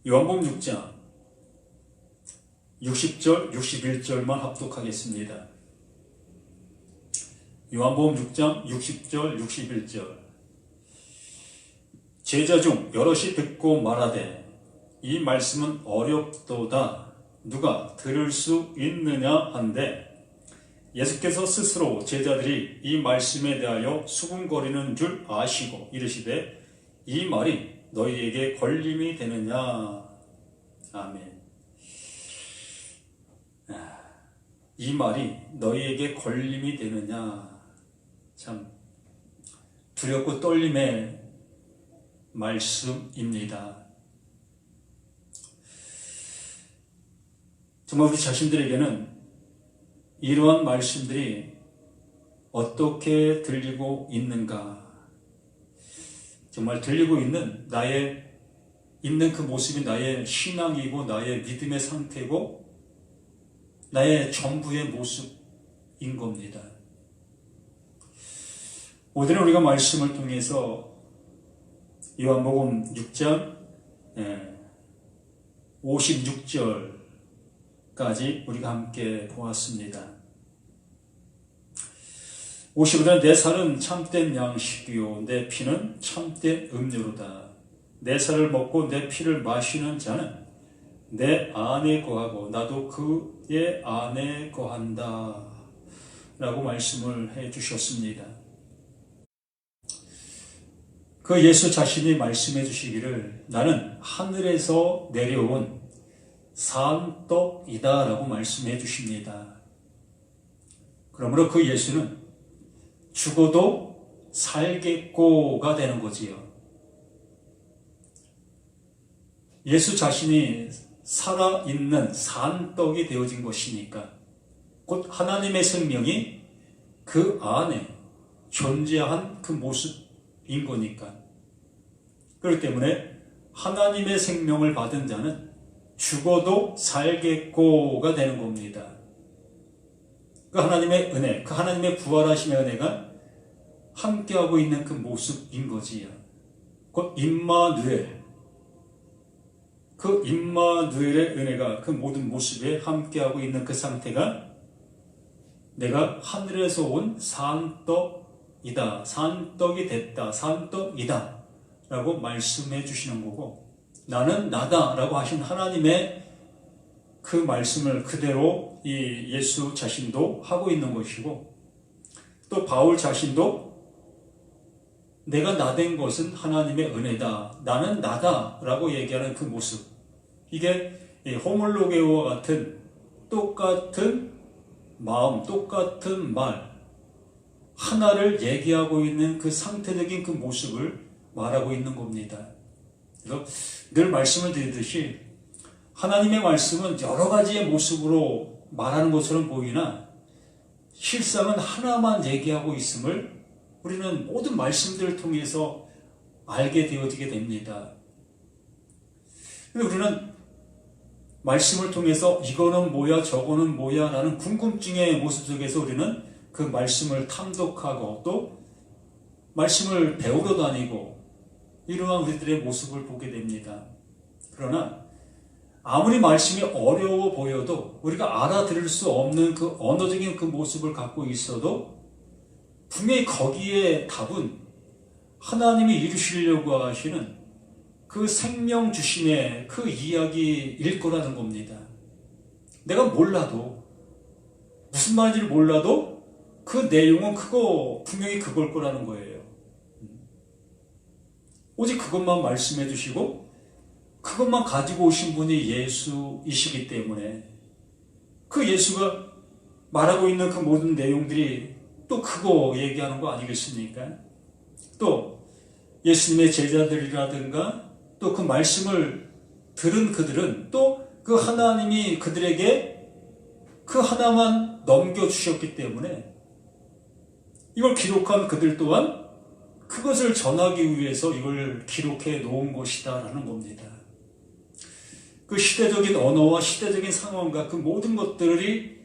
요한복음 6장 60절, 61절만 합독하겠습니다. 요한복음 6장 60절, 61절. 제자 중 여럿이 듣고 말하되 이 말씀은 어렵도다. 누가 들을 수 있느냐 한데 예수께서 스스로 제자들이 이 말씀에 대하여 수군거리는 줄 아시고 이르시되 이 말이 너희에게 걸림이 되느냐. 아멘. 이 말이 너희에게 걸림이 되느냐. 참 두렵고 떨림의 말씀입니다. 정말 우리 자신들에게는 이러한 말씀들이 어떻게 들리고 있는가? 정말 들리고 있는 그 모습이 나의 신앙이고 나의 믿음의 상태고 나의 전부의 모습인 겁니다. 오늘은 우리가 말씀을 통해서 요한복음 6장 56절까지 우리가 함께 보았습니다. 55절 내 살은 참된 양식이요 내 피는 참된 음료로다. 내 살을 먹고 내 피를 마시는 자는 내 안에 거하고 나도 그의 안에 거한다 라고 말씀을 해 주셨습니다. 그 예수 자신이 말씀해 주시기를 나는 하늘에서 내려온 산떡이다 라고 말씀해 주십니다. 그러므로 그 예수는 죽어도 살겠고가 되는 거지요. 예수 자신이 살아있는 산떡이 되어진 것이니까 곧 하나님의 생명이 그 안에 존재한 그 모습인 거니까. 그렇기 때문에 하나님의 생명을 받은 자는 죽어도 살겠고가 되는 겁니다. 그 하나님의 은혜, 그 하나님의 부활하심의 은혜가 함께하고 있는 그 모습인 거지요. 곧 임마누엘, 그 임마누엘의 은혜가 그 모든 모습에 함께하고 있는 그 상태가 내가 하늘에서 온 산떡이다, 산떡이 됐다, 산떡이다 라고 말씀해 주시는 거고, 나는 나다 라고 하신 하나님의 그 말씀을 그대로 이 예수 자신도 하고 있는 것이고, 또 바울 자신도 내가 나된 것은 하나님의 은혜다, 나는 나다 라고 얘기하는 그 모습, 이게 호물로게오와 같은 똑같은 마음, 똑같은 말 하나를 얘기하고 있는 그 상태적인 그 모습을 말하고 있는 겁니다. 그래서 늘 말씀을 드리듯이 하나님의 말씀은 여러 가지의 모습으로 말하는 것처럼 보이나 실상은 하나만 얘기하고 있음을 우리는 모든 말씀들을 통해서 알게 되어지게 됩니다. 근데 우리는 말씀을 통해서 이거는 뭐야 저거는 뭐야 라는 궁금증의 모습 속에서 우리는 그 말씀을 탐독하고 또 말씀을 배우러 다니고 이러한 우리들의 모습을 보게 됩니다. 그러나 아무리 말씀이 어려워 보여도 우리가 알아들을 수 없는 그 언어적인 그 모습을 갖고 있어도 분명히 거기에 답은 하나님이 이루시려고 하시는 그 생명 주심의 그 이야기일 거라는 겁니다. 내가 몰라도, 무슨 말인지를 몰라도 그 내용은 분명히 그걸 거라는 거예요. 오직 그것만 말씀해 주시고 그것만 가지고 오신 분이 예수이시기 때문에 그 예수가 말하고 있는 그 모든 내용들이 또 그거 얘기하는 거 아니겠습니까? 또 예수님의 제자들이라든가 또 그 말씀을 들은 그들은 또 그 하나님이 그들에게 그 하나만 넘겨주셨기 때문에 이걸 기록한 그들 또한 그것을 전하기 위해서 이걸 기록해 놓은 것이다 라는 겁니다. 그 시대적인 언어와 시대적인 상황과 그 모든 것들이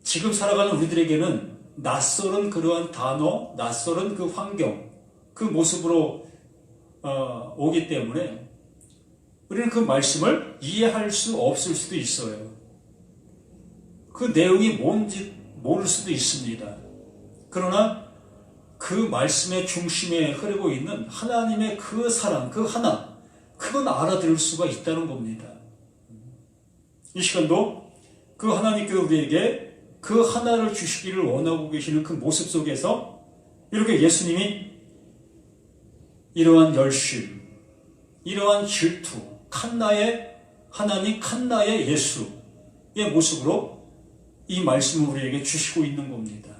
지금 살아가는 우리들에게는 낯설은 그러한 단어, 낯설은 그 환경, 그 모습으로 오기 때문에 우리는 그 말씀을 이해할 수 없을 수도 있어요. 그 내용이 뭔지 모를 수도 있습니다. 그러나 그 말씀의 중심에 흐르고 있는 하나님의 그 사랑, 그 하나, 그건 알아들을 수가 있다는 겁니다. 이 시간도 그 하나님께서 우리에게 그 하나를 주시기를 원하고 계시는 그 모습 속에서 이렇게 예수님이 이러한 열심, 이러한 질투, 칸나의 하나님, 칸나의 예수의 모습으로 이 말씀을 우리에게 주시고 있는 겁니다.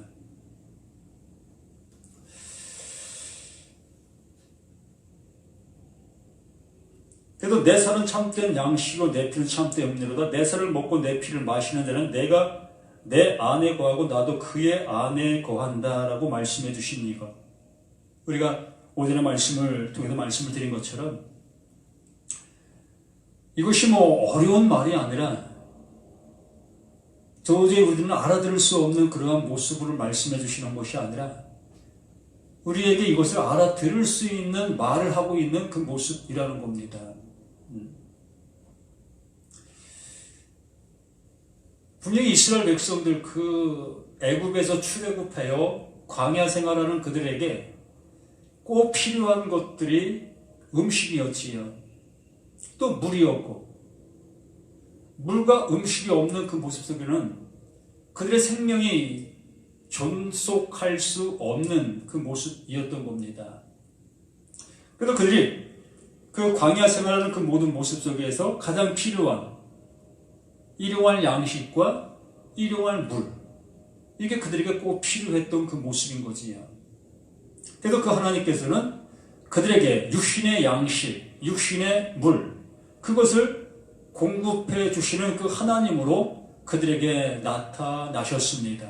그래도 내 살은 참된 양식이고 내 피는 참된 음료로다. 내 살을 먹고 내 피를 마시는 자는 내가 내 안에 거하고 나도 그의 안에 거한다라고 말씀해 주신 이것. 우리가 오전에 말씀을 통해서 말씀을 드린 것처럼 이것이 뭐 어려운 말이 아니라 도저히 우리는 알아들을 수 없는 그러한 모습을 말씀해 주시는 것이 아니라 우리에게 이것을 알아들을 수 있는 말을 하고 있는 그 모습이라는 겁니다. 분명히 이스라엘 백성들 그 애굽에서 출애굽하여 광야 생활하는 그들에게 꼭 필요한 것들이 음식이었지요. 또 물이었고, 물과 음식이 없는 그 모습 속에는 그들의 생명이 존속할 수 없는 그 모습이었던 겁니다. 그래서 그들이 그 광야 생활하는 그 모든 모습 속에서 가장 필요한 일용할 양식과 일용할 물, 이게 그들에게 꼭 필요했던 그 모습인 거지요. 그래서 그 하나님께서는 그들에게 육신의 양식, 육신의 물, 그것을 공급해 주시는 그 하나님으로 그들에게 나타나셨습니다.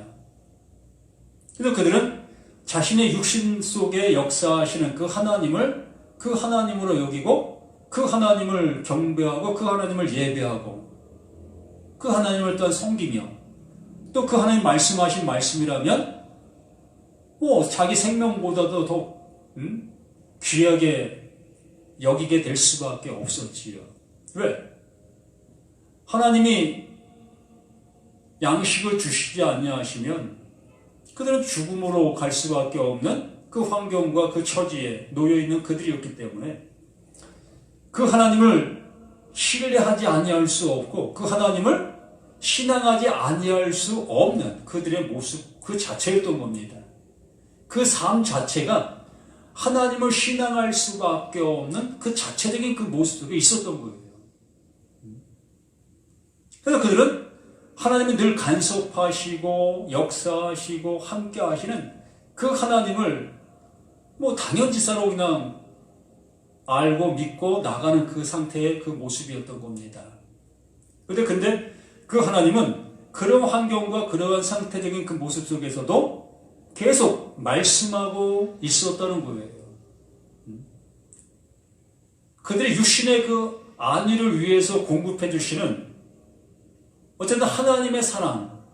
그래서 그들은 자신의 육신 속에 역사하시는 그 하나님을 그 하나님으로 여기고 그 하나님을 경배하고 그 하나님을 예배하고 그 하나님을 또한 섬기며 또 그 하나님 말씀하신 말씀이라면 뭐 자기 생명보다도 더 귀하게 여기게 될 수밖에 없었지요. 왜? 하나님이 양식을 주시지 아니하시면 그들은 죽음으로 갈 수밖에 없는 그 환경과 그 처지에 놓여있는 그들이었기 때문에 그 하나님을 신뢰하지 아니할 수 없고 그 하나님을 신앙하지 아니할 수 없는 그들의 모습 그 자체였던 겁니다. 그 삶 자체가 하나님을 신앙할 수밖에 없는 그 자체적인 그 모습 속에 있었던 거예요. 그래서 그들은 하나님이 늘 간섭하시고 역사하시고 함께 하시는 그 하나님을 뭐 당연지사로 그냥 알고 믿고 나가는 그 상태의 그 모습이었던 겁니다. 근데 그 하나님은 그런 환경과 그러한 상태적인 그 모습 속에서도 계속 말씀하고 있었다는 거예요. 그들의 육신의 그 안위를 위해서 공급해 주시는 어쨌든 하나님의 사랑,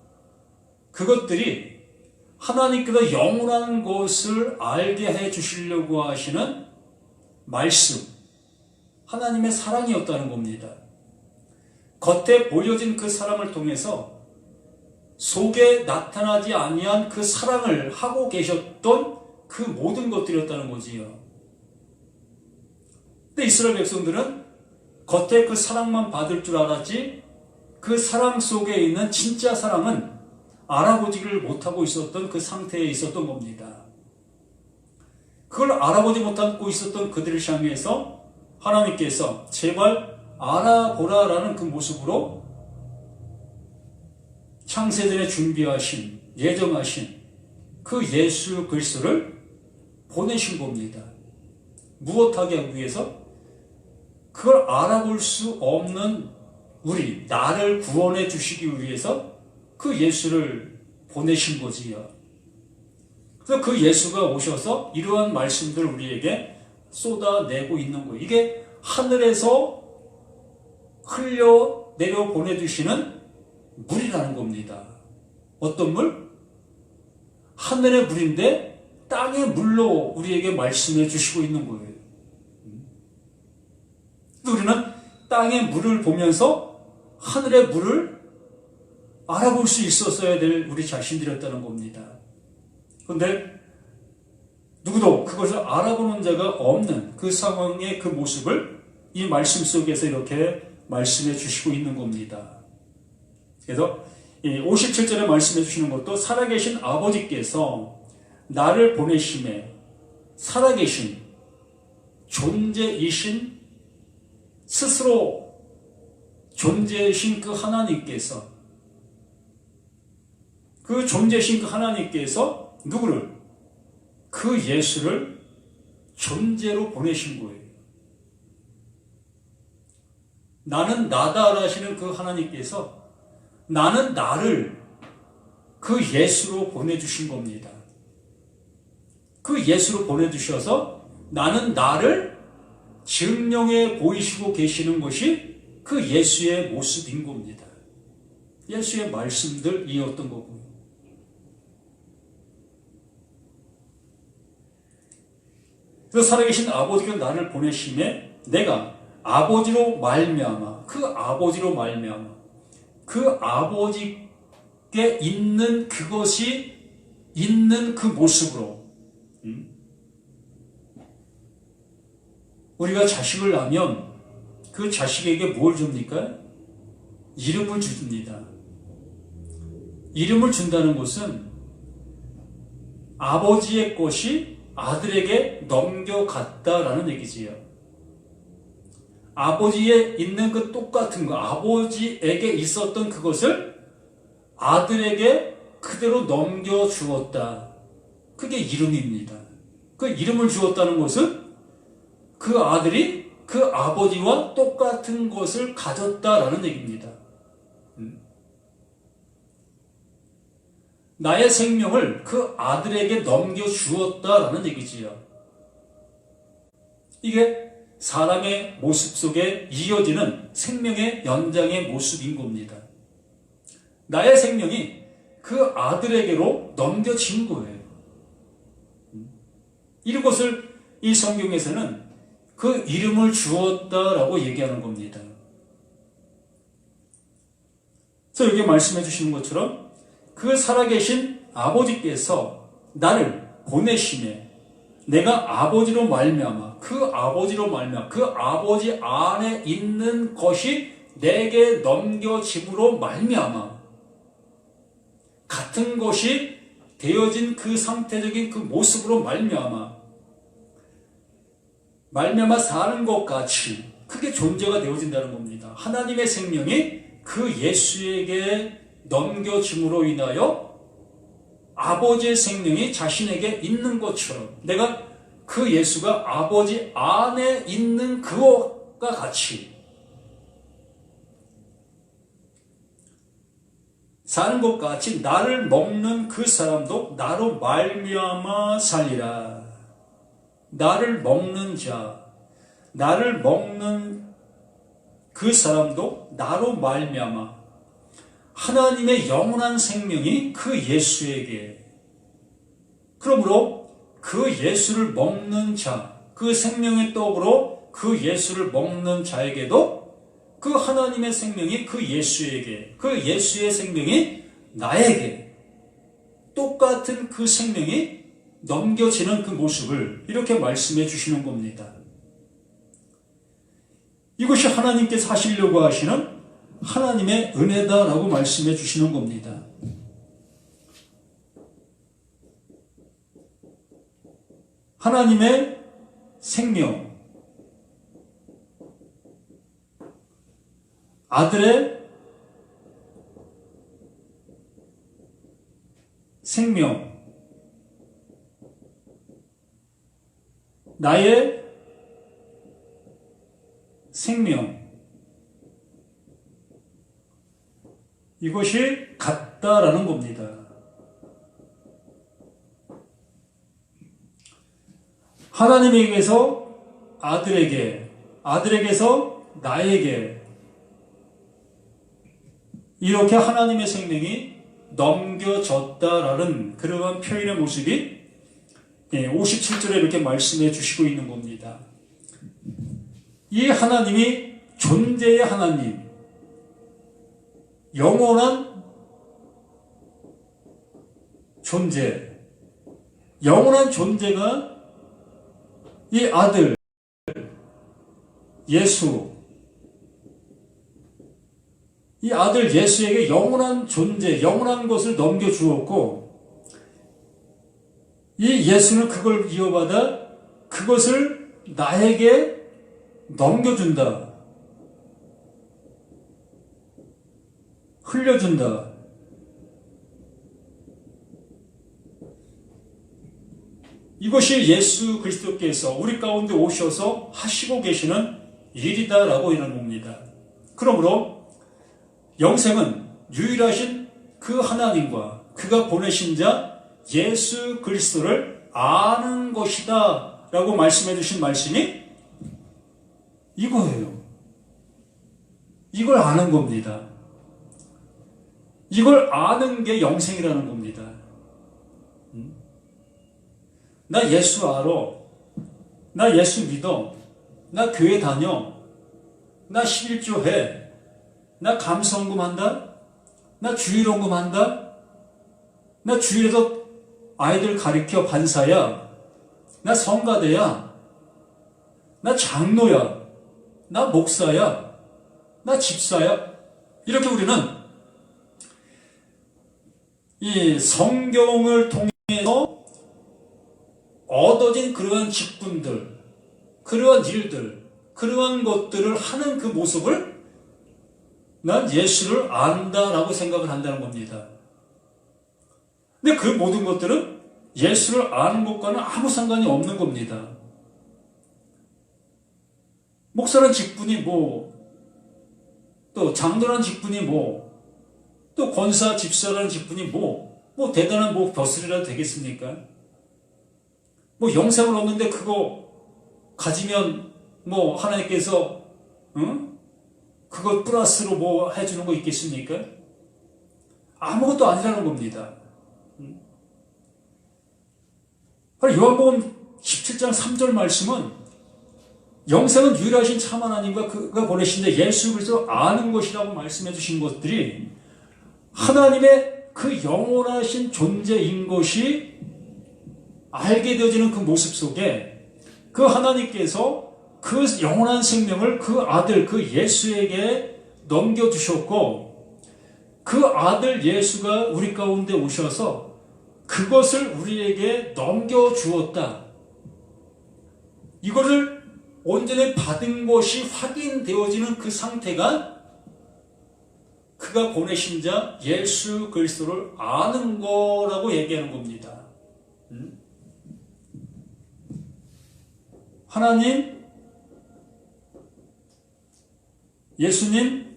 그것들이 하나님께서 영원한 것을 알게 해 주시려고 하시는 말씀, 하나님의 사랑이었다는 겁니다. 겉에 보여진 그 사랑을 통해서 속에 나타나지 아니한 그 사랑을 하고 계셨던 그 모든 것들이었다는 거지요. 근데 이스라엘 백성들은 겉에 그 사랑만 받을 줄 알았지 그 사랑 속에 있는 진짜 사랑은 알아보지를 못하고 있었던 그 상태에 있었던 겁니다. 그걸 알아보지 못하고 있었던 그들을 향해서 하나님께서 제발 알아보라라는 그 모습으로 창세전에 준비하신, 예정하신 그 예수 그리스도를 보내신 겁니다. 무엇하게 하기 위해서? 그걸 알아볼 수 없는 우리, 나를 구원해 주시기 위해서 그 예수를 보내신 거지요. 그래서 그 예수가 오셔서 이러한 말씀들을 우리에게 쏟아내고 있는 거예요. 이게 하늘에서 흘려 내려 보내주시는 물이라는 겁니다. 어떤 물? 하늘의 물인데 땅의 물로 우리에게 말씀해 주시고 있는 거예요. 우리는 땅의 물을 보면서 하늘의 물을 알아볼 수 있었어야 될 우리 자신들이었다는 겁니다. 그런데 누구도 그것을 알아보는 자가 없는 그 상황의 그 모습을 이 말씀 속에서 이렇게 말씀해 주시고 있는 겁니다. 그래서 57절에 말씀해 주시는 것도 살아계신 아버지께서 나를 보내심에 살아계신 존재이신 스스로 존재이신 그 하나님께서 그 존재이신 그 하나님께서 누구를? 그 예수를 존재로 보내신 거예요. 나는 나다 하시는 그 하나님께서 나는 나를 그 예수로 보내주신 겁니다. 그 예수로 보내주셔서 나는 나를 증명해 보이시고 계시는 것이 그 예수의 모습인 겁니다. 예수의 말씀들이었던 거고요. 그래서 살아계신 아버지가 나를 보내심에 내가 아버지로 말미암아 그 아버지께 있는 그것이 있는 그 모습으로 우리가 자식을 낳으면 그 자식에게 뭘 줍니까? 이름을 줍니다. 이름을 준다는 것은 아버지의 것이 아들에게 넘겨갔다라는 얘기지요. 아버지에 있는 그 똑같은 거, 아버지에게 있었던 그것을 아들에게 그대로 넘겨주었다. 그게 이름입니다. 그 이름을 주었다는 것은 그 아들이 그 아버지와 똑같은 것을 가졌다라는 얘기입니다. 나의 생명을 그 아들에게 넘겨주었다라는 얘기지요. 이게 사람의 모습 속에 이어지는 생명의 연장의 모습인 겁니다. 나의 생명이 그 아들에게로 넘겨진 거예요. 이것을 이 성경에서는 그 이름을 주었다라고 얘기하는 겁니다. 그래서 여기 말씀해 주시는 것처럼 그 살아계신 아버지께서 나를 보내심에 내가 아버지로 말미암아 그 아버지 안에 있는 것이 내게 넘겨짐으로 말미암아 같은 것이 되어진 그 상태적인 그 모습으로 말미암아 사는 것 같이 그게 존재가 되어진다는 겁니다. 하나님의 생명이 그 예수에게 넘겨짐으로 인하여 아버지의 생명이 자신에게 있는 것처럼 내가 그 예수가 아버지 안에 있는 그것과 같이 사는 것 같이 나를 먹는 그 사람도 나로 말미암아 살리라. 나를 먹는 그 사람도 나로 말미암아 하나님의 영원한 생명이 그 예수에게 그러므로 그 예수를 먹는 자, 그 생명의 떡으로 그 예수를 먹는 자에게도 그 하나님의 생명이 그 예수에게 그 예수의 생명이 나에게 똑같은 그 생명이 넘겨지는 그 모습을 이렇게 말씀해 주시는 겁니다. 이것이 하나님께서 하시려고 하시는 하나님의 은혜다라고 말씀해 주시는 겁니다. 하나님의 생명, 아들의 생명, 나의 생명, 이것이 같다라는 겁니다. 하나님에게서 아들에게, 아들에게서 나에게 이렇게 하나님의 생명이 넘겨졌다라는 그러한 표현의 모습이 57절에 이렇게 말씀해 주시고 있는 겁니다. 이 하나님이 존재의 하나님, 영원한 존재, 영원한 존재가 이 아들 예수, 이 아들 예수에게 영원한 존재, 영원한 것을 넘겨주었고, 이 예수는 그걸 이어받아 그것을 나에게 넘겨준다, 흘려준다. 이것이 예수 그리스도께서 우리 가운데 오셔서 하시고 계시는 일이다라고 이런 겁니다. 그러므로 영생은 유일하신 그 하나님과 그가 보내신 자 예수 그리스도를 아는 것이다 라고 말씀해 주신 말씀이 이거예요. 이걸 아는 겁니다. 이걸 아는 게 영생이라는 겁니다. 나 예수 알아. 나 예수 믿어. 나 교회 다녀. 나 11조 해. 나 감성금 한다. 나 주일원금 한다. 나 주일에서 아이들 가르쳐 반사야. 나 성가대야. 나 장로야. 나 목사야. 나 집사야. 이렇게 우리는 이 성경을 통해서 얻어진 그러한 직분들, 그러한 일들, 그러한 것들을 하는 그 모습을 난 예수를 안다라고 생각을 한다는 겁니다. 근데 그 모든 것들은 예수를 아는 것과는 아무 상관이 없는 겁니다. 목사라는 직분이 뭐, 또 장로라는 직분이 뭐, 또 권사, 집사라는 직분이 뭐 대단한 뭐 벼슬이라도 되겠습니까? 뭐 영생을 얻는데 그거 가지면 뭐 하나님께서 그거 플러스로 뭐 해주는 거 있겠습니까? 아무것도 아니라는 겁니다. 요한복음 17장 3절 말씀은 영생은 유일하신 참 하나님과 그가 보내신 자 예수 그리스도를 아는 것이라고 말씀해 주신 것들이 하나님의 그 영원하신 존재인 것이 알게 되어지는 그 모습 속에 그 하나님께서 그 영원한 생명을 그 아들 그 예수에게 넘겨주셨고, 그 아들 예수가 우리 가운데 오셔서 그것을 우리에게 넘겨주었다. 이거를 온전히 받은 것이 확인되어지는 그 상태가 그가 보내신 자 예수 그리스도를 아는 거라고 얘기하는 겁니다. 하나님, 예수님,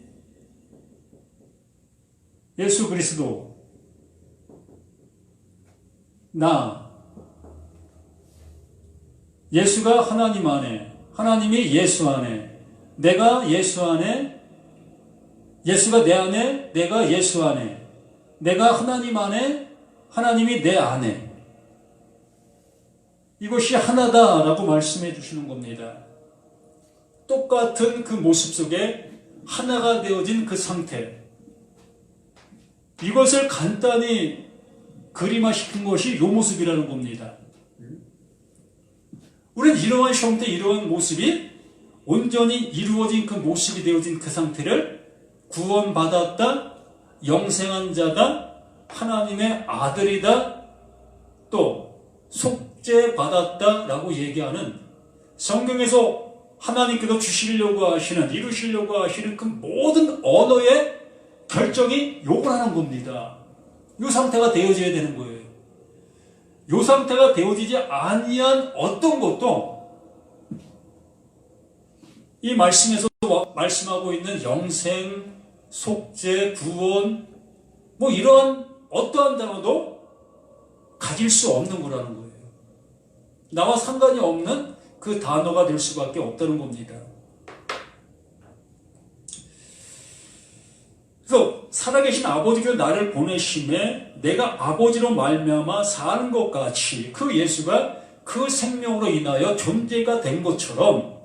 예수 그리스도, 나, 예수가 하나님 안에, 하나님이 예수 안에, 내가 예수 안에, 예수가 내 안에, 내가 예수 안에, 내가 하나님 안에, 하나님이 내 안에, 이것이 하나다라고 말씀해 주시는 겁니다. 똑같은 그 모습 속에 하나가 되어진 그 상태, 이것을 간단히 그림화시킨 것이 이 모습이라는 겁니다. 우리는 이러한 형태, 이러한 모습이 온전히 이루어진 그 모습이 되어진 그 상태를 구원받았다, 영생한 자다, 하나님의 아들이다, 또 속죄받았다라고 얘기하는, 성경에서 하나님께서 주시려고 하시는, 이루시려고 하시는 그 모든 언어의 결정이 요걸 하는 겁니다. 이 상태가 되어져야 되는 거예요. 이 상태가 되어지지 아니한 어떤 것도 이 말씀에서 말씀하고 있는 영생, 속죄, 구원, 뭐 이런 어떠한 단어도 가질 수 없는 거라는 거예요. 나와 상관이 없는 그 단어가 될 수밖에 없다는 겁니다. 그래서 살아계신 아버지께서 나를 보내심에 내가 아버지로 말미암아 사는 것 같이 그 예수가 그 생명으로 인하여 존재가 된 것처럼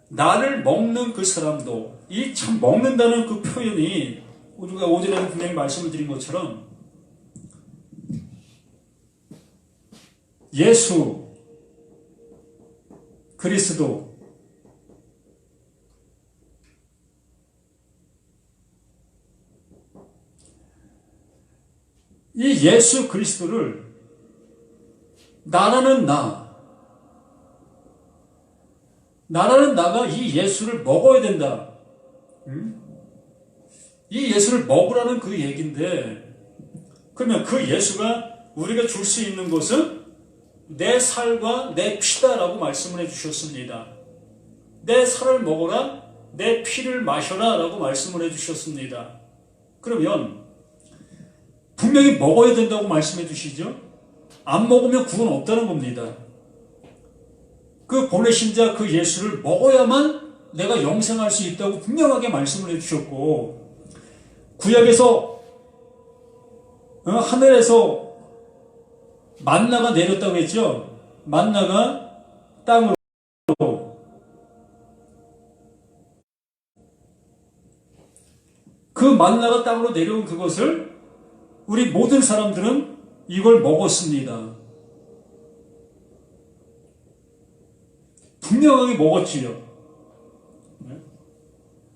나를 먹는 그 사람도, 이 참 먹는다는 그 표현이 우리가 오전에도 분명히 말씀을 드린 것처럼 예수 그리스도, 이 예수 그리스도를 나라는 나가 이 예수를 먹어야 된다. 이 예수를 먹으라는 그 얘기인데, 그러면 그 예수가 우리가 줄 수 있는 것은 내 살과 내 피다라고 말씀을 해주셨습니다. 내 살을 먹어라, 내 피를 마셔라 라고 말씀을 해주셨습니다. 그러면 분명히 먹어야 된다고 말씀해 주시죠. 안 먹으면 구원 없다는 겁니다. 그 보내신 자 그 예수를 먹어야만 내가 영생할 수 있다고 분명하게 말씀을 해주셨고, 구약에서 하늘에서 만나가 내렸다고 했죠. 만나가 땅으로, 그 만나가 땅으로 내려온 그것을 우리 모든 사람들은 이걸 먹었습니다. 분명하게 먹었지요.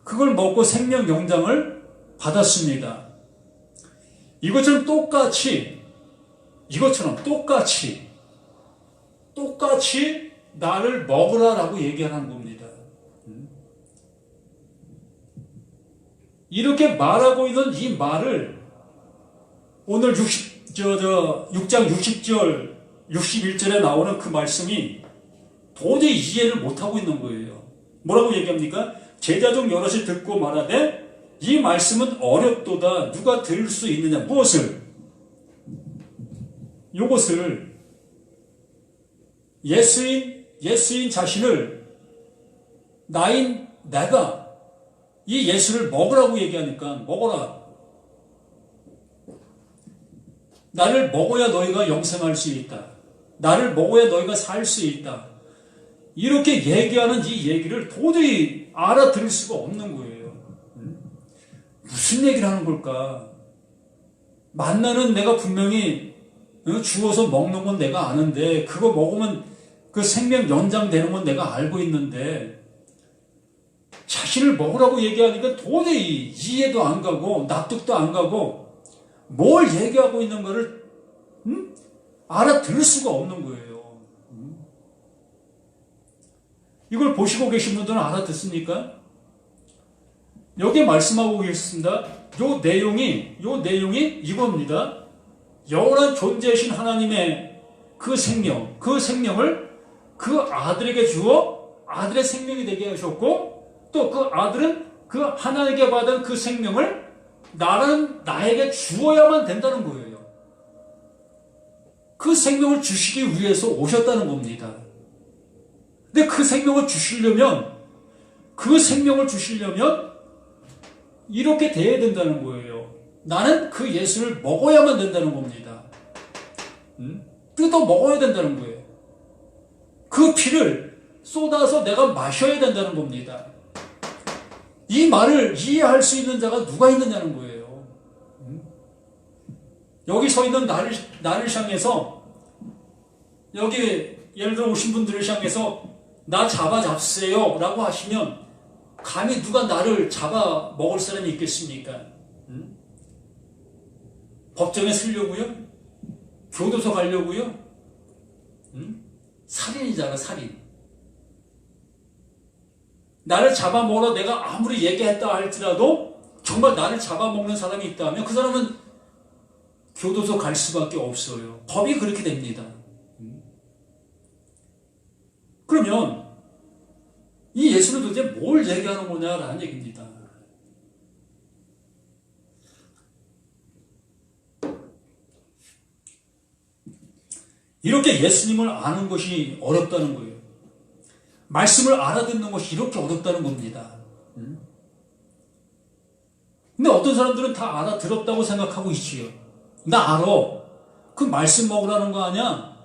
그걸 먹고 생명 영장을 받았습니다. 이것처럼 똑같이 나를 먹으라라고 얘기하는 겁니다. 이렇게 말하고 있는 이 말을 오늘 6장 60절, 61절에 나오는 그 말씀이 도저히 이해를 못하고 있는 거예요. 뭐라고 얘기합니까? 제자 중 여럿이 듣고 말하되 이 말씀은 어렵도다. 누가 들을 수 있느냐? 무엇을? 요것을 예수인 자신을 내가 이 예수를 먹으라고 얘기하니까 먹어라. 나를 먹어야 너희가 영생할 수 있다. 나를 먹어야 너희가 살 수 있다. 이렇게 얘기하는 이 얘기를 도저히 알아들을 수가 없는 거예요. 무슨 얘기를 하는 걸까? 만나는 내가 분명히 주워서 먹는 건 내가 아는데, 그거 먹으면 그 생명 연장되는 건 내가 알고 있는데, 자신을 먹으라고 얘기하니까 도저히 이해도 안 가고 납득도 안 가고 뭘 얘기하고 있는 거를 알아들을 수가 없는 거예요. 이걸 보시고 계신 분들은 알아듣습니까? 여기 말씀하고 계셨습니다. 요 내용이 이겁니다. 영원한 존재이신 하나님의 그 생명을 그 아들에게 주어 아들의 생명이 되게 하셨고, 또 그 아들은 그 하나님께 받은 그 생명을 나에게 주어야만 된다는 거예요. 그 생명을 주시기 위해서 오셨다는 겁니다. 근데 그 생명을 주시려면 이렇게 돼야 된다는 거예요. 나는 그 예수를 먹어야만 된다는 겁니다. 뜯어 먹어야 된다는 거예요. 그 피를 쏟아서 내가 마셔야 된다는 겁니다. 이 말을 이해할 수 있는 자가 누가 있느냐는 거예요. 여기 서 있는 나를 향해서, 여기 예를 들어 오신 분들을 향해서 나 잡으세요 라고 하시면 감히 누가 나를 잡아 먹을 사람이 있겠습니까? 법정에 서려고요? 교도소 가려고요? 살인이잖아, 살인. 나를 잡아먹으러 내가 아무리 얘기했다 할지라도 정말 나를 잡아먹는 사람이 있다면 그 사람은 교도소 갈 수밖에 없어요. 법이 그렇게 됩니다. 그러면 이 예수는 도대체 뭘 얘기하는 거냐라는 얘기입니다. 이렇게 예수님을 아는 것이 어렵다는 거예요. 말씀을 알아듣는 것이 이렇게 어렵다는 겁니다. 근데 어떤 사람들은 다 알아들었다고 생각하고 있지요. 나 알아. 그 말씀 먹으라는 거 아니야?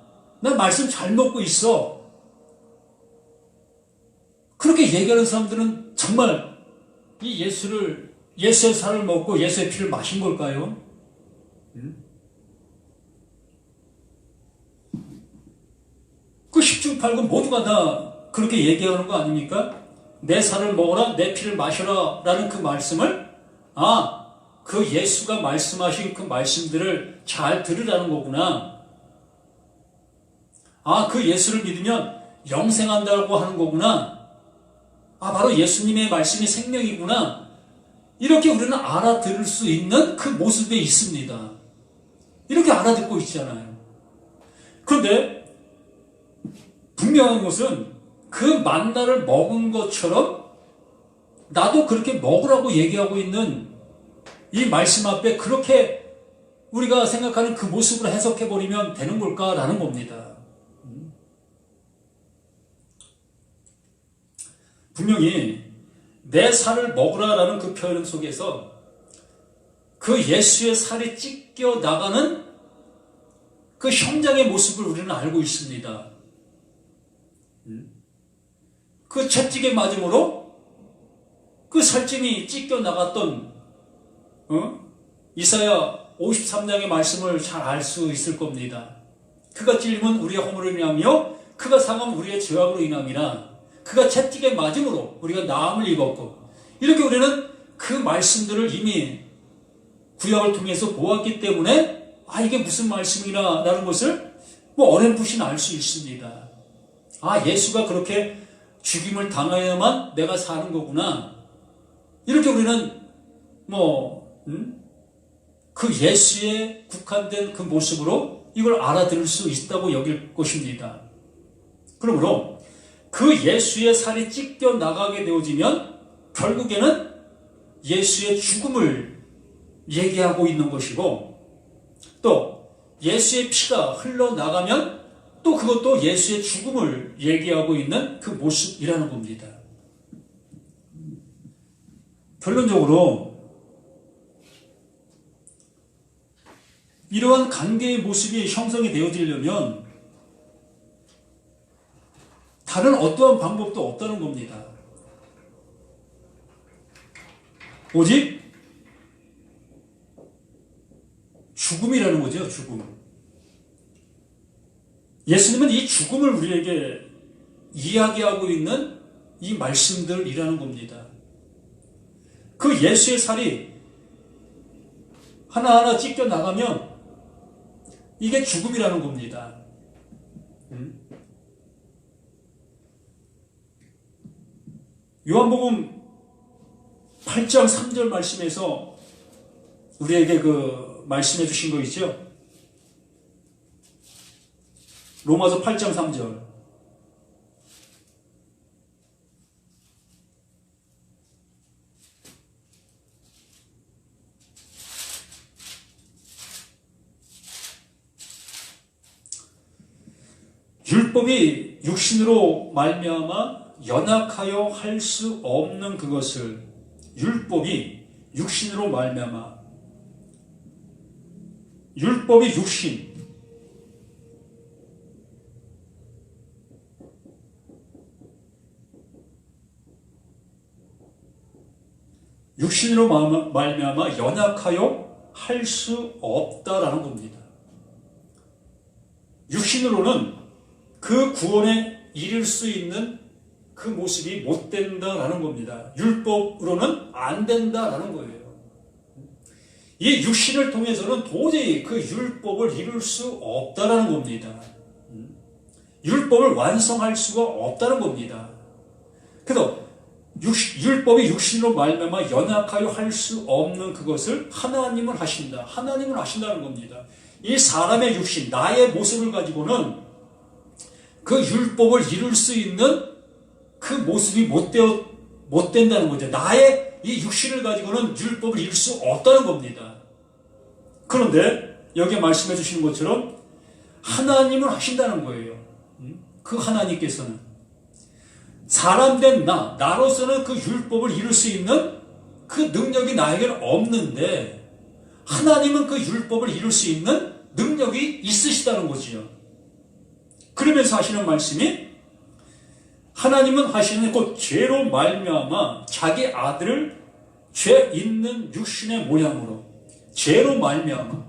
나 말씀 잘 먹고 있어. 그렇게 그렇게 얘기하는 사람들은 정말 이 예수의 살을 먹고 예수의 피를 마신 걸까요? 그 십중팔구 모두가 다 그렇게 얘기하는 거 아닙니까? 내 살을 먹어라, 내 피를 마셔라 라는 그 말씀을 그 예수가 말씀하신 그 말씀들을 잘 들으라는 거구나. 그 예수를 믿으면 영생한다고 하는 거구나. 바로 예수님의 말씀이 생명이구나. 이렇게 우리는 알아들을 수 있는 그 모습에 있습니다. 이렇게 알아듣고 있잖아요. 그런데 분명한 것은 그 만나를 먹은 것처럼 나도 그렇게 먹으라고 얘기하고 있는 이 말씀 앞에 그렇게 우리가 생각하는 그 모습으로 해석해버리면 되는 걸까라는 겁니다. 분명히 내 살을 먹으라라는 그 표현 속에서 그 예수의 살이 찢겨 나가는 그 현장의 모습을 우리는 알고 있습니다. 그 채찍에 맞음으로 그 살찜이 찢겨 나갔던 이사야 53장의 말씀을 잘 알 수 있을 겁니다. 그가 찔림은 우리의 허물로 인하며 그가 상함은 우리의 죄악으로 인함이라. 그가 채찍에 맞음으로 우리가 나음을 입었고, 이렇게 우리는 그 말씀들을 이미 구약을 통해서 보았기 때문에 이게 무슨 말씀이라 라는 것을 어렴풋이 알 수 있습니다. 예수가 그렇게 죽임을 당해야만 내가 사는 거구나. 이렇게 우리는 그 예수에 국한된 그 모습으로 이걸 알아들을 수 있다고 여길 것입니다. 그러므로 그 예수의 살이 찢겨 나가게 되어지면 결국에는 예수의 죽음을 얘기하고 있는 것이고, 또 예수의 피가 흘러나가면 또 그것도 예수의 죽음을 얘기하고 있는 그 모습이라는 겁니다. 결론적으로 이러한 관계의 모습이 형성이 되어지려면 다른 어떠한 방법도 없다는 겁니다. 오직 죽음이라는 거죠, 죽음. 예수님은 이 죽음을 우리에게 이야기하고 있는 이 말씀들이라는 겁니다. 그 예수의 살이 하나하나 찢겨 나가면 이게 죽음이라는 겁니다. 요한복음 8장 3절 말씀에서 우리에게 그 말씀해 주신 거 있죠? 로마서 8장 3절. 율법이 육신으로 말미암아 연약하여 할 수 없는 그것을 율법이 육신으로 말미암아, 율법이 육신으로 말미암아 연약하여 할 수 없다라는 겁니다. 육신으로는 그 구원에 이를 수 있는 그 모습이 못 된다라는 겁니다. 율법으로는 안 된다라는 거예요. 이 육신을 통해서는 도저히 그 율법을 이룰 수 없다라는 겁니다. 율법을 완성할 수가 없다는 겁니다. 그래서 율법이 육신으로 말미암아 연약하여 할 수 없는 그것을 하나님은 하신다. 하나님은 하신다는 겁니다. 이 사람의 육신, 나의 모습을 가지고는 그 율법을 이룰 수 있는 그 모습이 못 된다는 거죠. 나의 이 육신을 가지고는 율법을 이룰 수 없다는 겁니다. 그런데 여기에 말씀해 주시는 것처럼 하나님은 하신다는 거예요. 그 하나님께서는 사람된 나로서는 그 율법을 이룰 수 있는 그 능력이 나에게는 없는데 하나님은 그 율법을 이룰 수 있는 능력이 있으시다는 거지요. 그러면서 하시는 말씀이 하나님은 하시는 곧 죄로 말미암아 자기 아들을 죄 있는 육신의 모양으로, 죄로 말미암아.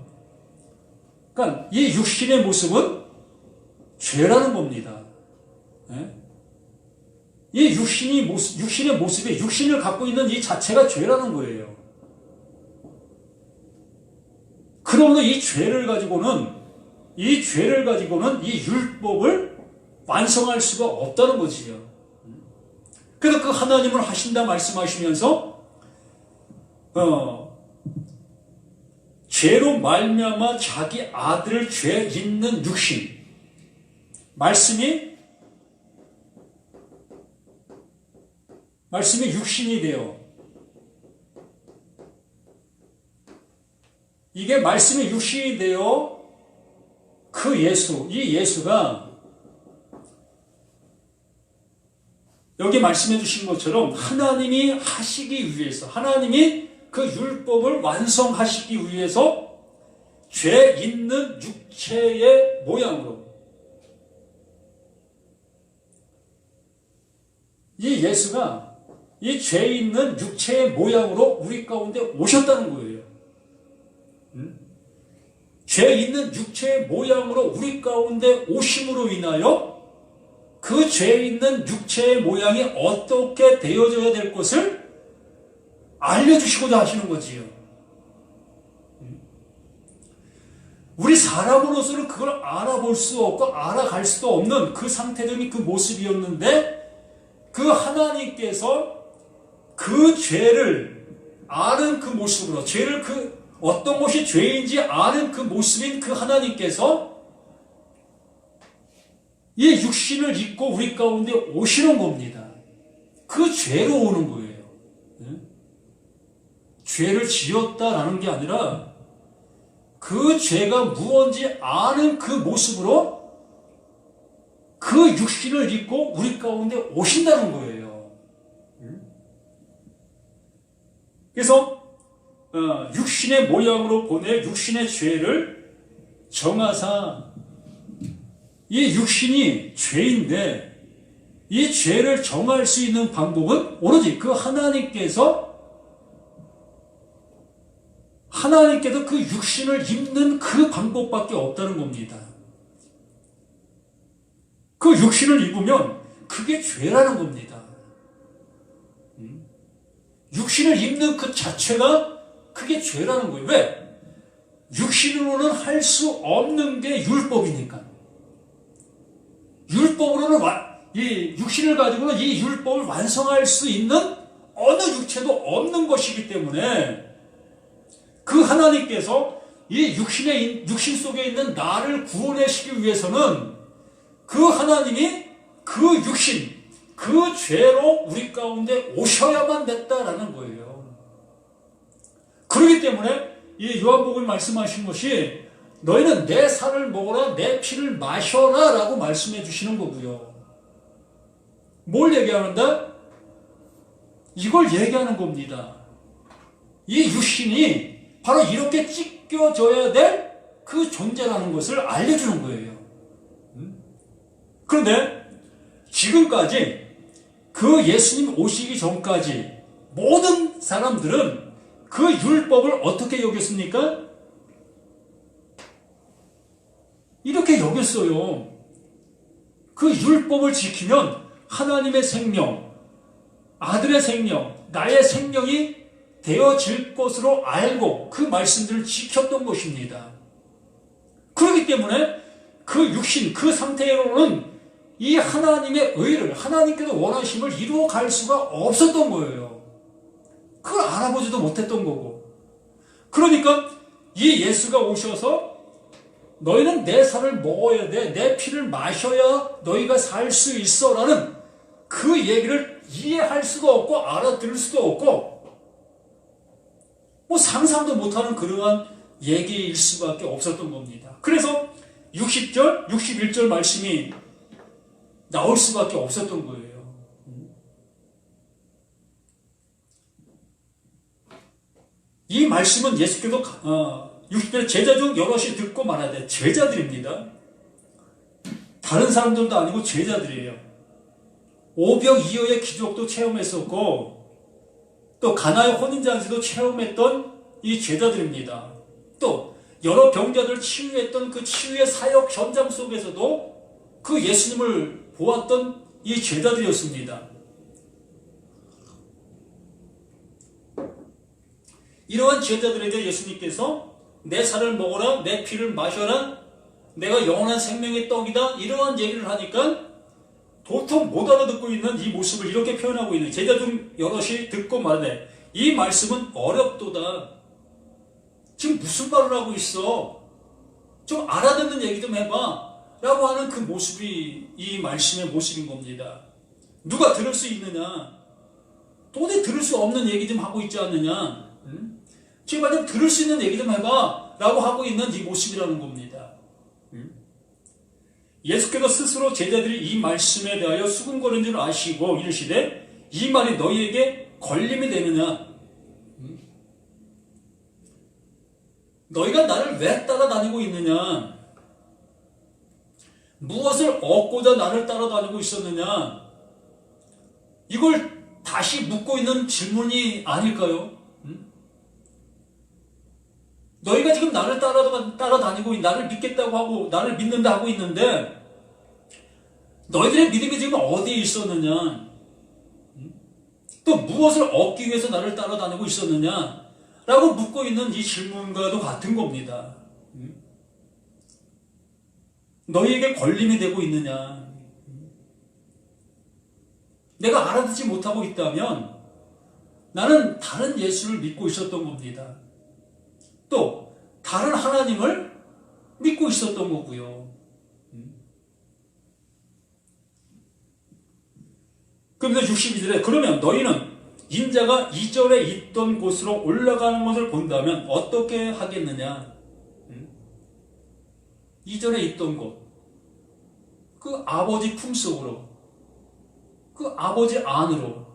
그러니까 이 육신의 모습은 죄라는 겁니다. 예? 이 육신의 모습에 육신을 갖고 있는 이 자체가 죄라는 거예요. 그러므로 이 죄를 가지고는 이 율법을 완성할 수가 없다는 거지요. 그래서 그 하나님을 하신다 말씀하시면서 죄로 말미암아 자기 아들을 죄 있는 육신, 말씀이 육신이 되어, 이게 말씀이 육신이 되어 그 이 예수가 여기 말씀해 주신 것처럼 하나님이 하시기 위해서, 하나님이 그 율법을 완성하시기 위해서 죄 있는 육체의 모양으로, 이 예수가 이 죄 있는 육체의 모양으로 우리 가운데 오셨다는 거예요. 죄 있는 육체의 모양으로 우리 가운데 오심으로 인하여 그 죄 있는 육체의 모양이 어떻게 되어져야 될 것을 알려주시고자 하시는 거지요. 우리 사람으로서는 그걸 알아볼 수 없고 알아갈 수도 없는 그 상태적인 그 모습이었는데, 그 하나님께서 그 죄를 아는 그 모습으로, 죄를 어떤 것이 죄인지 아는 그 모습인 그 하나님께서 이 육신을 입고 우리 가운데 오시는 겁니다. 그 죄로 오는 거예요. 죄를 지었다라는 게 아니라 그 죄가 무언지 아는 그 모습으로 그 육신을 입고 우리 가운데 오신다는 거예요. 그래서 육신의 모양으로 보내 육신의 죄를 정하사, 이 육신이 죄인데 이 죄를 정할 수 있는 방법은 오로지 그 하나님께서 그 육신을 입는 그 방법밖에 없다는 겁니다. 그 육신을 입으면 그게 죄라는 겁니다. 육신을 입는 그 자체가 그게 죄라는 거예요. 왜? 육신으로는 할 수 없는 게 율법이니까. 율법으로는 이 육신을 가지고는 이 율법을 완성할 수 있는 어느 육체도 없는 것이기 때문에 그 하나님께서 이 육신 속에 있는 나를 구원하시기 위해서는 그 하나님이 그 육신, 그 죄로 우리 가운데 오셔야만 됐다라는 거예요. 그렇기 때문에 이 요한복음이 말씀하신 것이 너희는 내 살을 먹어라, 내 피를 마셔라 라고 말씀해 주시는 거고요. 뭘 얘기하는다? 이걸 얘기하는 겁니다. 이 육신이 바로 이렇게 찢겨져야 될 그 존재라는 것을 알려주는 거예요. 그런데 지금까지 그 예수님 오시기 전까지 모든 사람들은 그 율법을 어떻게 여겼습니까? 이렇게 여겼어요. 그 율법을 지키면 하나님의 생명, 아들의 생명, 나의 생명이 되어질 것으로 알고 그 말씀들을 지켰던 것입니다. 그렇기 때문에 그 육신, 그 상태로는 이 하나님의 의를, 하나님께서 원하심을 이루어 갈 수가 없었던 거예요. 그걸 알아보지도 못했던 거고. 그러니까 이 예수가 오셔서 너희는 내 살을 먹어야 돼, 내 피를 마셔야 너희가 살 수 있어 라는 그 얘기를 이해할 수가 없고 알아들을 수도 없고 뭐 상상도 못하는 그러한 얘기일 수밖에 없었던 겁니다. 그래서 60절, 61절 말씀이 나올 수밖에 없었던 거예요. 이 말씀은 예수께서 60절 제자 중 여럿이 듣고 말하되, 제자들입니다. 다른 사람들도 아니고 제자들이에요. 오병 이어의 기적도 체험했었고 또 가나의 혼인잔치도 체험했던 이 제자들입니다. 또 여러 병자들을 치유했던 그 치유의 사역 현장 속에서도 그 예수님을 보았던 이 제자들이었습니다. 이러한 제자들에게 예수님께서 내 살을 먹어라, 내 피를 마셔라, 내가 영원한 생명의 떡이다, 이러한 얘기를 하니까 도통 못 알아듣고 있는 이 모습을 이렇게 표현하고 있는 제자 중 여럿이 듣고 말하네. 이 말씀은 어렵도다. 지금 무슨 말을 하고 있어? 좀 알아듣는 얘기 좀 해봐. 라고 하는 그 모습이 이 말씀의 모습인 겁니다. 누가 들을 수 있느냐? 도저히 들을 수 없는 얘기 좀 하고 있지 않느냐? 제발 좀 들을 수 있는 얘기 좀 해봐. 라고 하고 있는 이 모습이라는 겁니다. 예수께서 스스로 제자들이 이 말씀에 대하여 수군거리는 줄 아시고 이르시되 이 말이 너희에게 걸림이 되느냐? 너희가 나를 왜 따라다니고 있느냐? 무엇을 얻고자 나를 따라다니고 있었느냐? 이걸 다시 묻고 있는 질문이 아닐까요? 너희가 지금 나를 따라다니고 나를 믿겠다고 하고 나를 믿는다 하고 있는데 너희들의 믿음이 지금 어디에 있었느냐? 또 무엇을 얻기 위해서 나를 따라다니고 있었느냐? 라고 묻고 있는 이 질문과도 같은 겁니다. 너희에게 걸림이 되고 있느냐? 내가 알아듣지 못하고 있다면 나는 다른 예수를 믿고 있었던 겁니다. 또 다른 하나님을 믿고 있었던 거고요. 그러면서 62절에 그러면 너희는 인자가 이전에 있던 곳으로 올라가는 것을 본다면 어떻게 하겠느냐? 이전에 있던 곳, 그 아버지 품속으로, 그 아버지 안으로,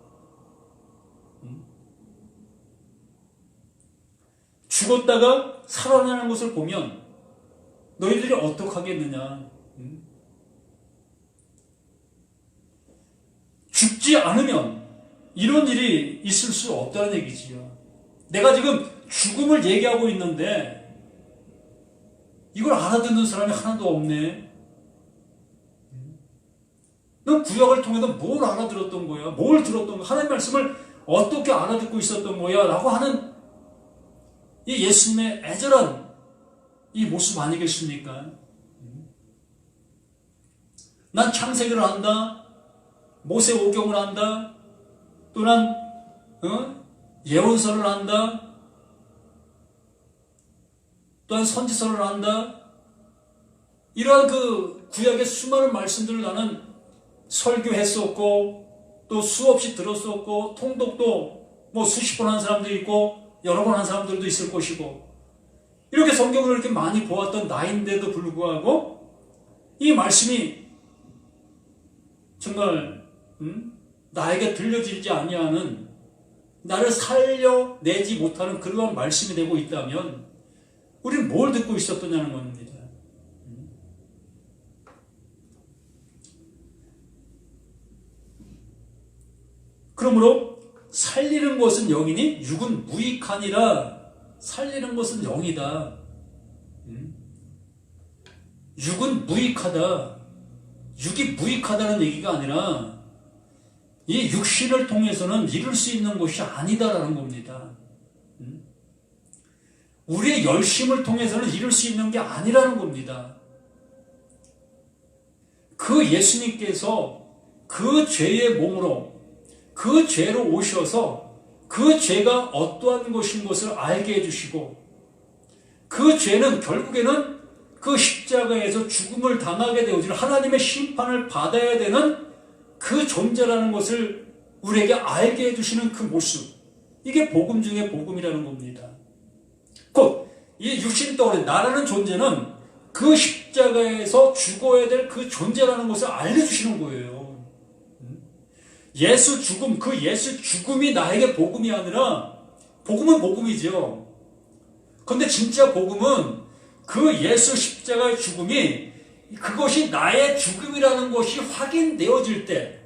죽었다가 살아나는 것을 보면 너희들이 어떻게 하겠느냐? 죽지 않으면 이런 일이 있을 수 없다는 얘기지요. 내가 지금 죽음을 얘기하고 있는데 이걸 알아듣는 사람이 하나도 없네. 넌 구약을 통해서 뭘 알아들었던 거야? 뭘 들었던 거야? 하나님의 말씀을 어떻게 알아듣고 있었던 거야? 라고 하는 이 예수님의 애절한 이 모습 아니겠습니까? 난 창세기를 안다. 모세오경을 안다. 또는 예언서를 안다. 또한 선지서를 안다. 이러한 그 구약의 수많은 말씀들을 나는 설교했었고 또 수없이 들었었고 통독도 뭐 수십 번 한 사람도 있고 여러 번 한 사람들도 있을 것이고 이렇게 성경을 이렇게 많이 보았던 나인데도 불구하고 이 말씀이 정말 나에게 들려지지 아니하는 나를 살려내지 못하는 그러한 말씀이 되고 있다면 우리는 뭘 듣고 있었더냐는 겁니다. 그러므로 살리는 것은 영이니 육은 무익하니라. 살리는 것은 영이다. 육은 무익하다. 육이 무익하다는 얘기가 아니라 이 육신을 통해서는 이룰 수 있는 것이 아니다라는 겁니다. 우리의 열심을 통해서는 이룰 수 있는 게 아니라는 겁니다. 그 예수님께서 그 죄의 몸으로 그 죄로 오셔서 그 죄가 어떠한 것인 것을 알게 해주시고 그 죄는 결국에는 그 십자가에서 죽음을 당하게 되어질 하나님의 심판을 받아야 되는 그 존재라는 것을 우리에게 알게 해주시는 그 모습, 이게 복음 중에 복음이라는 겁니다. 곧 이 육신덩어리 나라는 존재는 그 십자가에서 죽어야 될 그 존재라는 것을 알려주시는 거예요. 예수 죽음, 그 예수 죽음이 나에게 복음이 아니라 복음은 복음이죠. 그런데 진짜 복음은 그 예수 십자가의 죽음이 그것이 나의 죽음이라는 것이 확인되어질 때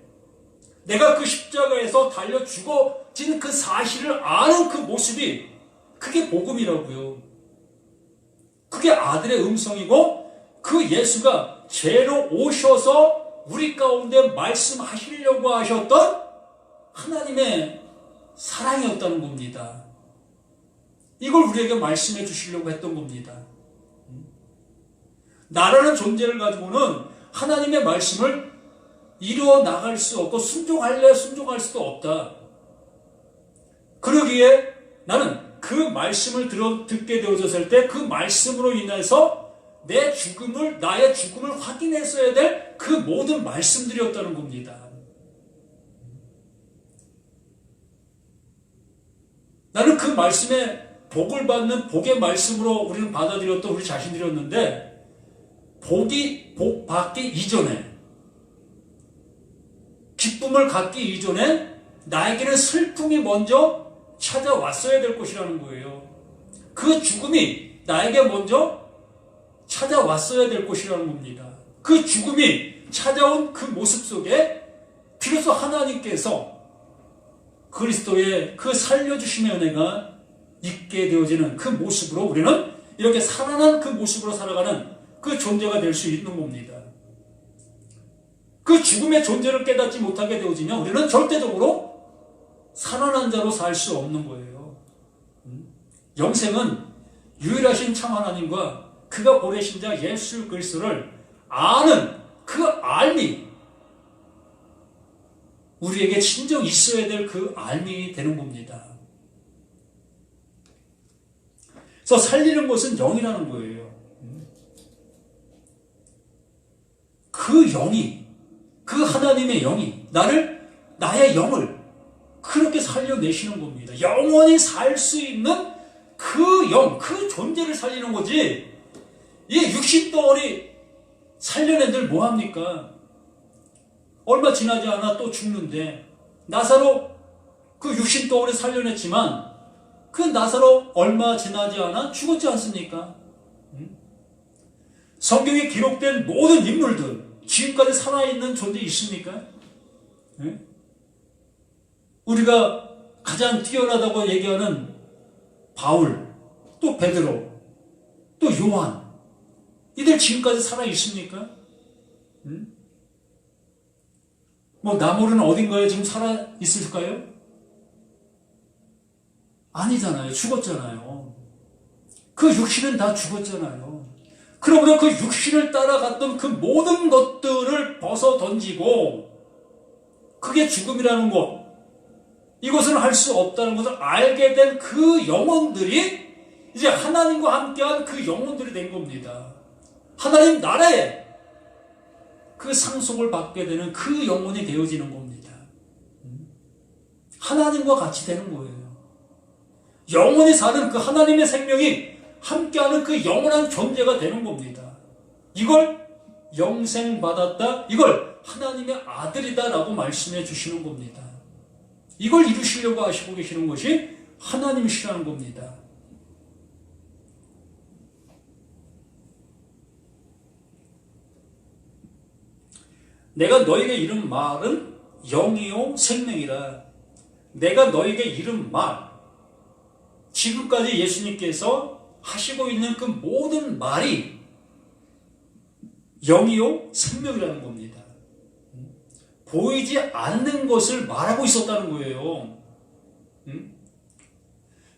내가 그 십자가에서 달려 죽어진 그 사실을 아는 그 모습이 그게 복음이라고요. 그게 아들의 음성이고 그 예수가 죄로 오셔서 우리 가운데 말씀하시려고 하셨던 하나님의 사랑이었다는 겁니다. 이걸 우리에게 말씀해 주시려고 했던 겁니다. 나라는 존재를 가지고는 하나님의 말씀을 이루어 나갈 수 없고 순종할 수도 없다. 그러기에 나는 그 말씀을 듣게 되어졌을 때 그 말씀으로 인해서 나의 죽음을 확인했어야 될 그 모든 말씀들이었다는 겁니다. 나는 그 말씀에 복을 받는 복의 말씀으로 우리는 받아들였던 우리 자신들이었는데 복 받기 이전에 기쁨을 갖기 이전에 나에게는 슬픔이 먼저 찾아왔어야 될 것이라는 거예요. 그 죽음이 나에게 먼저 찾아왔어야 될 것이라는 겁니다. 그 죽음이 찾아온 그 모습 속에 비로소 하나님께서 그리스도의 그 살려주심의 은혜가 있게 되어지는 그 모습으로 우리는 이렇게 살아난 그 모습으로 살아가는 그 존재가 될 수 있는 겁니다. 그 죽음의 존재를 깨닫지 못하게 되어지면 우리는 절대적으로 살아난 자로 살 수 없는 거예요. 영생은 유일하신 참 하나님과 그가 보내신 자 예수 그리스도를 아는 그 알미, 우리에게 진정 있어야 될 그 알미 되는 겁니다. 그래서 살리는 것은 영이라는 거예요. 그 영이, 그 하나님의 영이 나의 영을 그렇게 살려내시는 겁니다. 영원히 살 수 있는 그 영, 그 존재를 살리는 거지. 이 육신덩어리 살려낸들 뭐합니까? 얼마 지나지 않아 또 죽는데, 나사로 그 육신덩어리 살려냈지만 그 나사로 얼마 지나지 않아 죽었지 않습니까? 성경에 기록된 모든 인물들 지금까지 살아있는 존재 있습니까? 우리가 가장 뛰어나다고 얘기하는 바울, 또 베드로, 또 요한, 이들 지금까지 살아있습니까? 뭐 나무는 어딘가에 지금 살아있을까요? 아니잖아요. 죽었잖아요. 그 육신은 다 죽었잖아요. 그러므로 그 육신을 따라갔던 그 모든 것들을 벗어 던지고, 그게 죽음이라는 것, 이것을 할 수 없다는 것을 알게 된 그 영혼들이 이제 하나님과 함께한 그 영혼들이 된 겁니다. 하나님 나라에 그 상속을 받게 되는 그 영혼이 되어지는 겁니다. 하나님과 같이 되는 거예요. 영원히 사는 그 하나님의 생명이 함께하는 그 영원한 존재가 되는 겁니다. 이걸 영생받았다, 이걸 하나님의 아들이다라고 말씀해 주시는 겁니다. 이걸 이루시려고 하시고 계시는 것이 하나님이시라는 겁니다. 내가 너에게 이른 말은 영이요 생명이라. 내가 너에게 이른 말, 지금까지 예수님께서 하시고 있는 그 모든 말이 영이요 생명이라는 겁니다. 보이지 않는 것을 말하고 있었다는 거예요.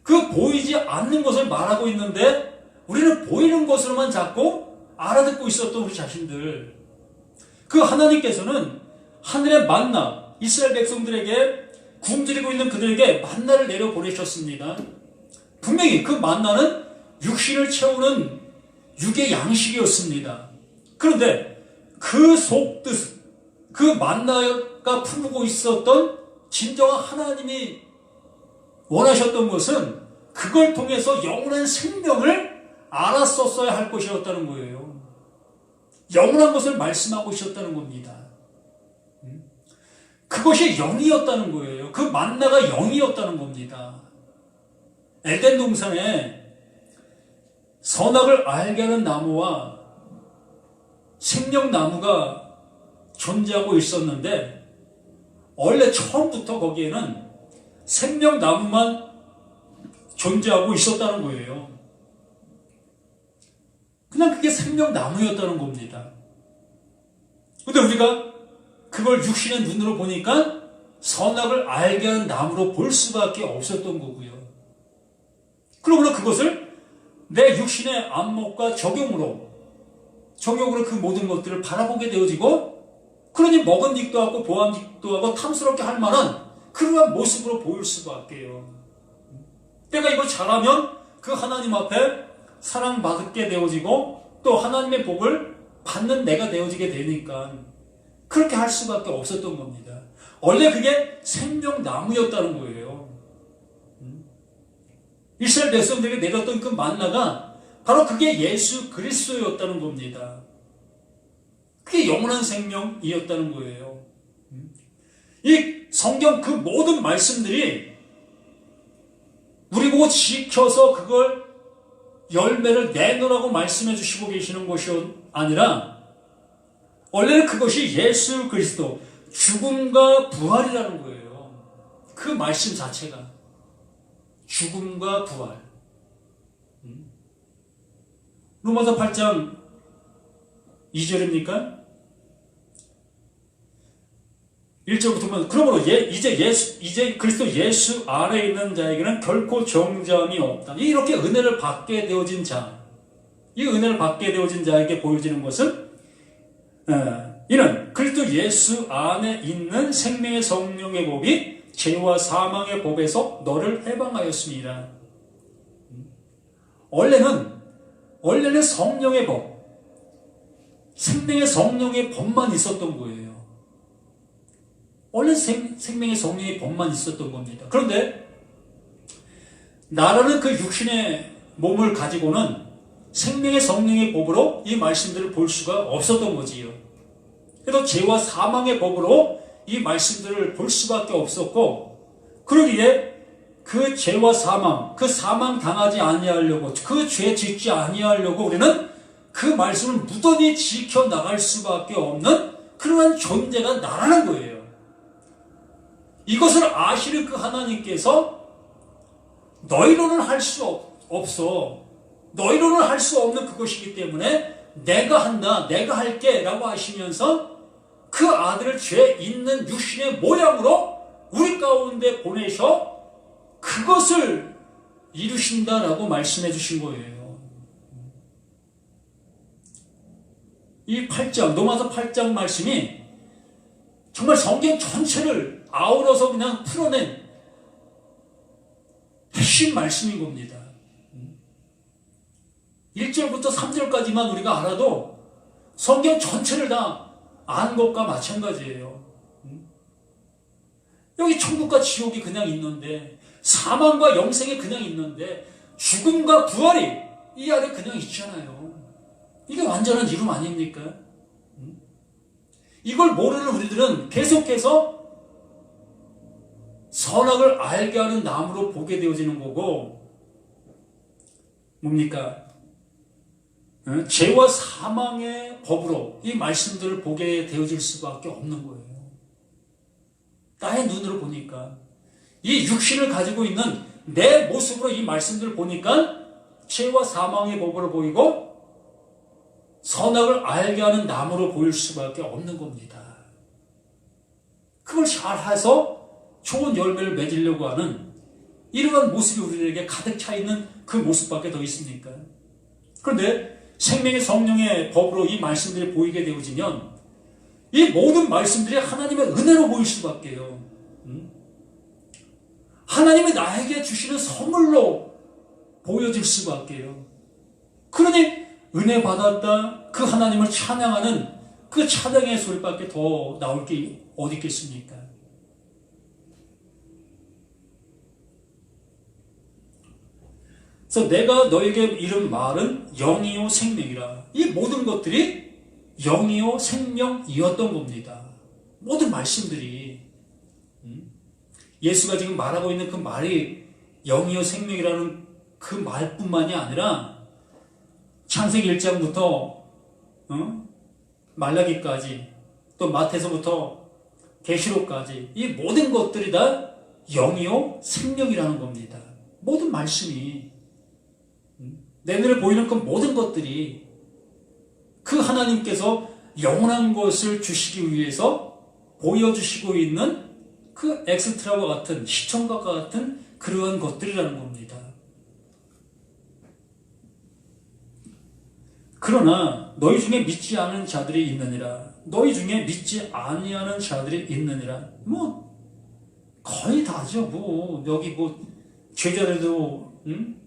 그 보이지 않는 것을 말하고 있는데 우리는 보이는 것으로만 자꾸 알아듣고 있었던 우리 자신들. 그 하나님께서는 하늘의 만나, 이스라엘 백성들에게 굶주리고 있는 그들에게 만나를 내려 보내셨습니다. 분명히 그 만나는 육신을 채우는 육의 양식이었습니다. 그런데 그 속뜻, 그 만나가 품고 있었던 진정한 하나님이 원하셨던 것은 그걸 통해서 영원한 생명을 알았었어야 할 것이었다는 거예요. 영원한 것을 말씀하고 있었다는 겁니다. 그것이 영이었다는 거예요. 그 만나가 영이었다는 겁니다. 에덴 동산에 선악을 알게 하는 나무와 생명나무가 존재하고 있었는데 원래 처음부터 거기에는 생명나무만 존재하고 있었다는 거예요. 그냥 그게 생명나무였다는 겁니다. 근데 우리가 그걸 육신의 눈으로 보니까 선악을 알게 하는 나무로 볼 수밖에 없었던 거고요. 그러므로 그것을 내 육신의 안목과 적용으로 그 모든 것들을 바라보게 되어지고, 그러니 먹은직도 하고 보암직도 하고 탐스럽게 할 만한 그러한 모습으로 보일 수밖에요. 내가 이거 잘하면 그 하나님 앞에 사랑받게 되어지고 또 하나님의 복을 받는 내가 되어지게 되니까 그렇게 할 수밖에 없었던 겁니다. 원래 그게 생명나무였다는 거예요. 이스라엘 백성들에게 내렸던 그 만나가 바로 그게 예수 그리스도였다는 겁니다. 그게 영원한 생명이었다는 거예요. 이 성경 그 모든 말씀들이 우리 보고 지켜서 그걸 열매를 내놓으라고 말씀해 주시고 계시는 것이 아니라 원래는 그것이 예수 그리스도 죽음과 부활이라는 거예요. 그 말씀 자체가 죽음과 부활. 로마서 8장 2절입니까? 1절부터 보면, 그러므로 이제 그리스도 예수 아래에 있는 자에게는 결코 정죄함이 없다. 이렇게 은혜를 받게 되어진 자, 이 은혜를 받게 되어진 자에게 보여지는 것은 이는 그리스도 예수 안에 있는 생명의 성령의 법이 죄와 사망의 법에서 너를 해방하였습니다. 원래는 성령의 법, 생명의 성령의 법만 있었던 거예요. 원래 생명의 성령의 법만 있었던 겁니다. 그런데 나라는 그 육신의 몸을 가지고는 생명의 성령의 법으로 이 말씀들을 볼 수가 없었던 거지요. 그래서 죄와 사망의 법으로 이 말씀들을 볼 수밖에 없었고, 그러기에 그 죄와 사망, 그 사망 당하지 아니하려고, 그 죄 짓지 아니하려고 우리는 그 말씀을 무던히 지켜나갈 수밖에 없는 그러한 존재가 나라는 거예요. 이것을 아시는 그 하나님께서 너희로는 할 수 없어. 너희로는 할 수 없는 그것이기 때문에 내가 한다, 내가 할게 라고 하시면서 그 아들을 죄 있는 육신의 모양으로 우리 가운데 보내셔 그것을 이루신다라고 말씀해 주신 거예요. 이 8장, 로마서 8장 말씀이 정말 성경 전체를 아우러서 그냥 풀어낸 핵심 말씀인 겁니다. 1절부터 3절까지만 우리가 알아도 성경 전체를 다 아는 것과 마찬가지예요. 여기 천국과 지옥이 그냥 있는데, 사망과 영생이 그냥 있는데, 죽음과 부활이 이 안에 그냥 있잖아요. 이게 완전한 이름 아닙니까? 이걸 모르는 우리들은 계속해서 선악을 알게 하는 나무로 보게 되어지는 거고, 뭡니까? 죄와 사망의 법으로 이 말씀들을 보게 되어질 수밖에 없는 거예요. 나의 눈으로 보니까, 이 육신을 가지고 있는 내 모습으로 이 말씀들을 보니까 죄와 사망의 법으로 보이고 선악을 알게 하는 나무로 보일 수밖에 없는 겁니다. 그걸 잘해서 좋은 열매를 맺으려고 하는 이러한 모습이 우리에게 가득 차 있는 그 모습밖에 더 있습니까? 그런데 생명의 성령의 법으로 이 말씀들이 보이게 되어지면 이 모든 말씀들이 하나님의 은혜로 보일 수밖에요. 하나님이 나에게 주시는 선물로 보여질 수밖에요. 그러니 은혜 받았다, 그 하나님을 찬양하는 그 찬양의 소리밖에 더 나올 게 어디 있겠습니까? 그래서 내가 너에게 이른 말은 영이요 생명이라. 이 모든 것들이 영이요 생명이었던 겁니다. 모든 말씀들이 예수가 지금 말하고 있는 그 말이 영이요 생명이라는 그 말뿐만이 아니라 창세기 1장부터 말라기까지, 또 마태서부터 계시록까지 이 모든 것들이 다 영이요 생명이라는 겁니다. 모든 말씀이 내 눈에 보이는 그 모든 것들이 그 하나님께서 영원한 것을 주시기 위해서 보여주시고 있는 그 엑스트라와 같은 시청각과 같은 그러한 것들이라는 겁니다. 그러나 너희 중에 믿지 않은 자들이 있느니라. 너희 중에 믿지 아니하는 자들이 있느니라. 뭐 거의 다죠. 뭐 여기 뭐 죄자들도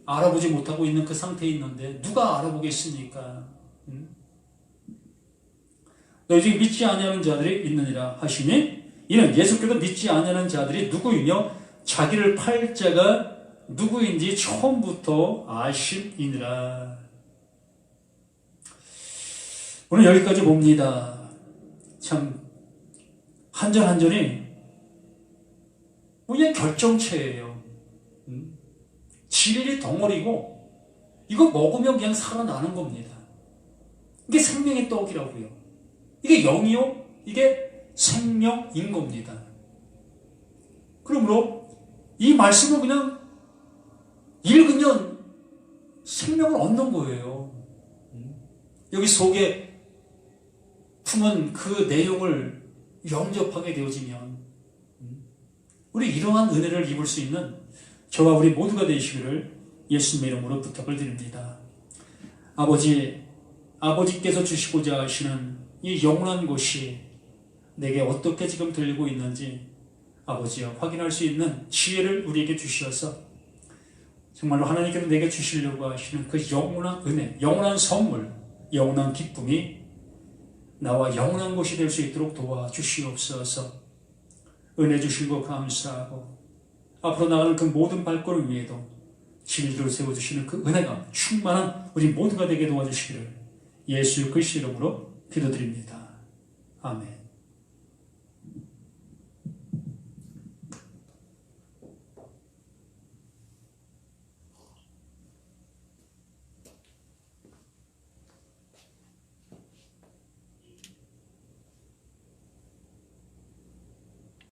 알아보지 못하고 있는 그 상태에 있는데 누가 알아보겠습니까? 너희 중에 믿지 아니하는 자들이 있느니라 하시니 이는 예수께서 믿지 아니하는 자들이 누구이며 자기를 팔 자가 누구인지 처음부터 아심이니라. 오늘 여기까지 봅니다. 참 한 절 한 절이 그냥 결정체예요. 진리 덩어리고 이거 먹으면 그냥 살아나는 겁니다. 이게 생명의 떡이라고요. 이게 영이요, 이게 생명인 겁니다. 그러므로 이 말씀을 그냥 읽으면 생명을 얻는 거예요. 여기 속에 품은 그 내용을 영접하게 되어지면 우리 이러한 은혜를 입을 수 있는 저와 우리 모두가 되시기를 예수님의 이름으로 부탁을 드립니다. 아버지께서 주시고자 하시는 이 영원한 것이 내게 어떻게 지금 들리고 있는지 아버지여 확인할 수 있는 지혜를 우리에게 주시어서 정말로 하나님께서 내게 주시려고 하시는 그 영원한 은혜, 영원한 선물, 영원한 기쁨이 나와 영원한 것이 될 수 있도록 도와주시옵소서. 은혜 주신 것 감사하고 앞으로 나가는 그 모든 발걸음 위에도 진리를 세워주시는 그 은혜가 충만한 우리 모두가 되게 도와주시기를 예수 그리스도 이름으로 기도드립니다. 아멘.